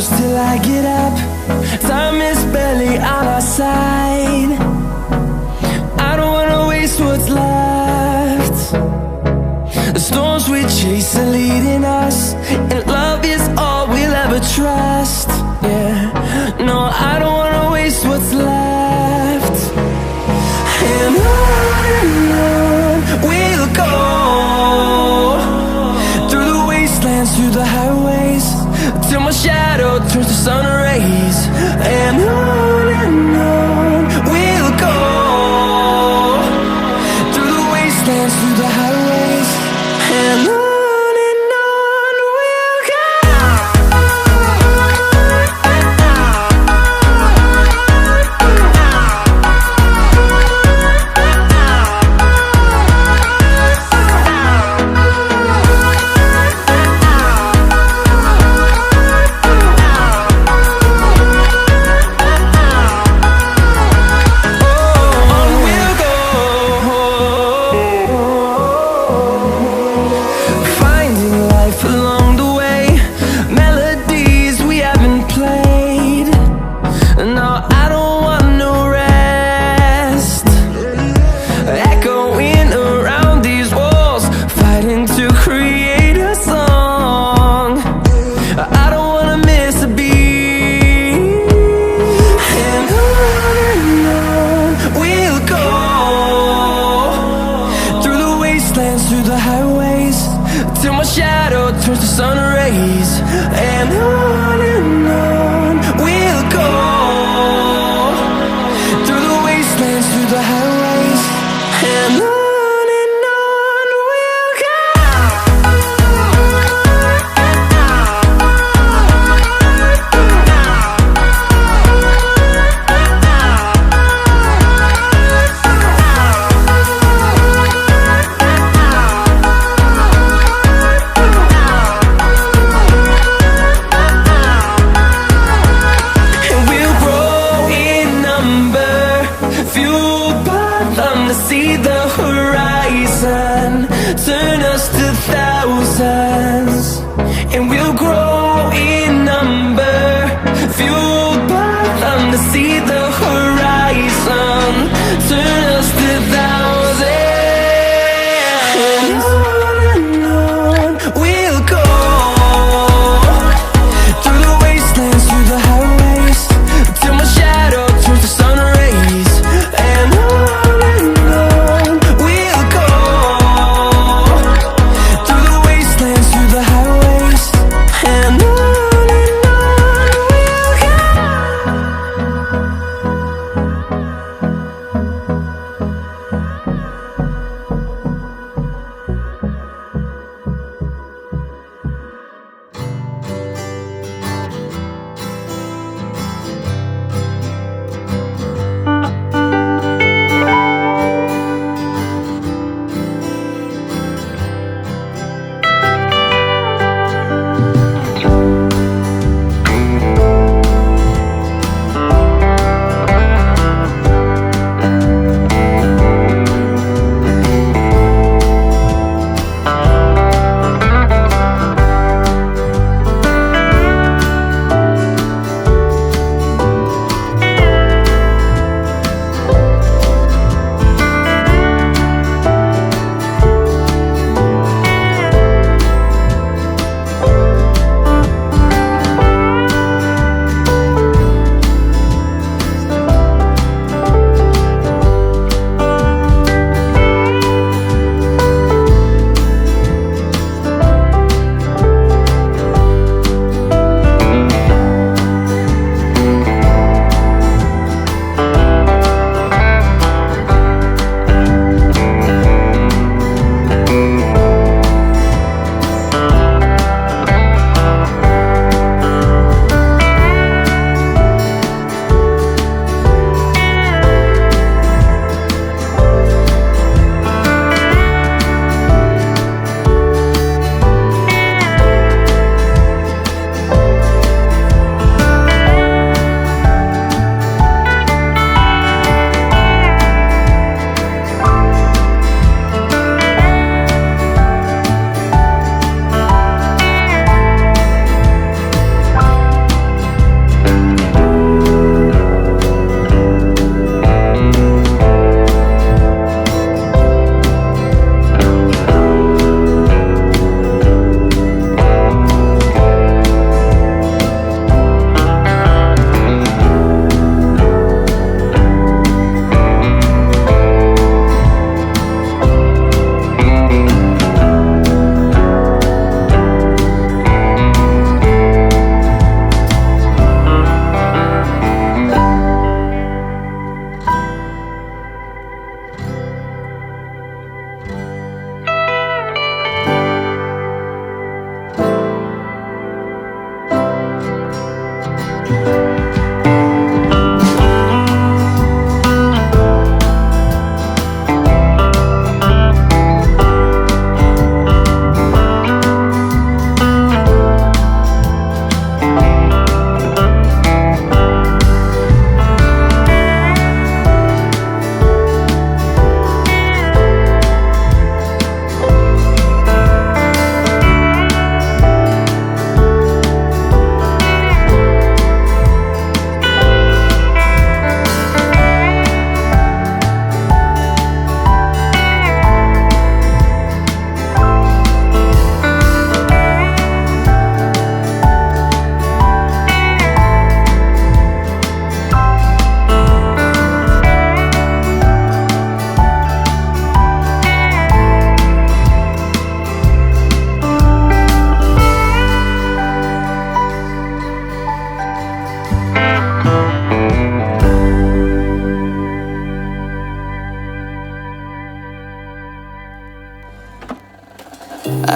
close till I get up. Time is barely on our side. I don't wanna waste what's left. The storms we chase are leading us, and love is all we'll ever trust. Yeah, no, I don't wanna waste what's left. And on we'll go, through the wastelands, through the highways, till my shadow turns to sun rays. And on we'll go, through the wastelands, through the highways, and on we'll go. Through the highways, till my shadow turns to sun rays. And on we'll go, through the wastelands, through the highways, and on we'll go. See the horizon turn us to thousands, and we'll grow in number, fueled by them. To see the horizon turn us to thousands, and on we'll go, through the wastelands, through the highways, till my shadow turns to sun rays. And on we'll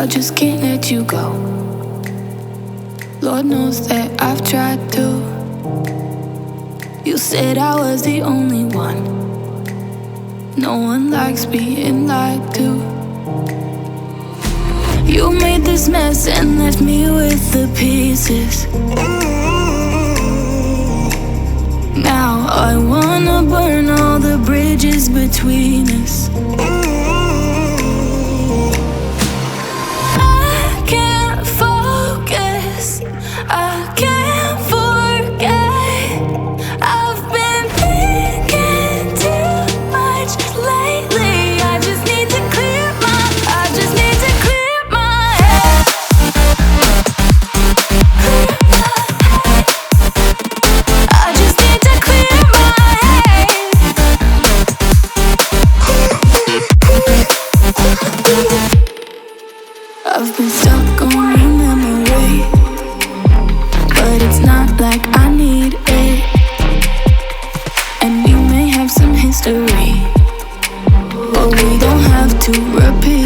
I just can't let you go. Lord knows that I've tried to. You said I was the only one. No one likes being lied to. You made this mess and left me with the pieces. Now I wanna burn all the bridges between us. I can't focus, I can't forget. I've been thinking too much lately. I just need to clear my head. I just need to clear my head. I've been stuck on your memory, but it's not like I need it. And we may have some history, but we don't have to repeat